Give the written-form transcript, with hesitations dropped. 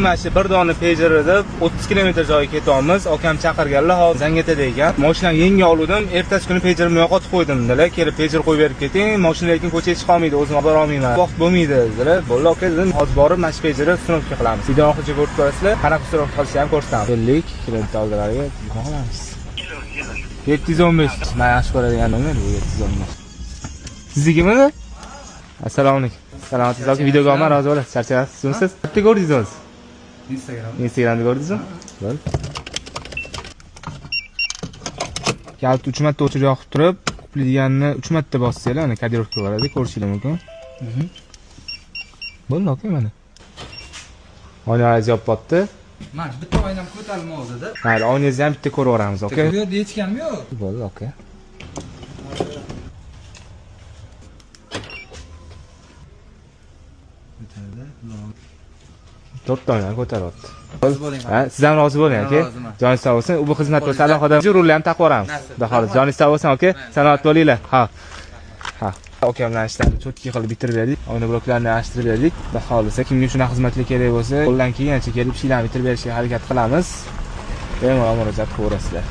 Mana shu bir dona pejerida 30 kilometr joyga ketyapmiz. Akam chaqirganlar, hozir Zangetada ekan. Mashinani yangi oldim. Ertasi kuni pejerimni yo'qotib qo'ydim dedilar. Kelib pejer qo'yib berib keting. Mashina lekin ko'chaga chiqa olmaydi, o'zim olib bora olmayman. Vaqt bo'lmaydi dedilar. Bo'ldi, aka dedim. Hozir borib mana shu pejerni sinovga qilamiz. Video oxirigacha ko'rib ko'rasizlar. Qanaqa sinovga qilishni ham ko'rsataman. 50 kilometr oldilariga qolamiz. 715. Men yaxshi ko'radiganimlar bu 715. Siznikimi? Assalomu alaykum. Salomatingiz yoki videoga olma, rozi bo'lasiz. Charchayapsiz, siz? Bitta ko'rdingiz. Instagramda ko'rdingizmi? Bo'l. Kalit 3 marta o'chirib yoqib turib, quplaydiganini 3 marta bossanglar, ana kodirovka bo'ladi, ko'rishingiz mumkin. Bo'ldi, aka mana. Oynalarni yopibdi. Mana bitta oynam ko'tarilmoqda-da. Mayli, oynalarni ham bitta ko'rib olamiz, aka. Bu yerda yechganmi yo'q? Bo'ldi, aka. To'rtta oyna ko'taryapti. Ha, siz ham rozi bo'ling, aka. Joningiz sog' bo'lsin. U xizmat bo'lsa alohida rulni ham taqib yuboramiz. Xudo xohlasa, joningiz sog' bo'lsin, aka. Salomat bo'linglar. Ha. Aka bilan ishlarni cho'tki qilib bitirib berdik. Oyna bloklarini alishtirib berdik. Xudo xohlasa, kimga shunaqa xizmatlar kerak bo'lsa, qo'ldan kelgancha kelib ishlarni bitirib berishga harakat qilamiz. Bemalol murojaat qilaverasizlar.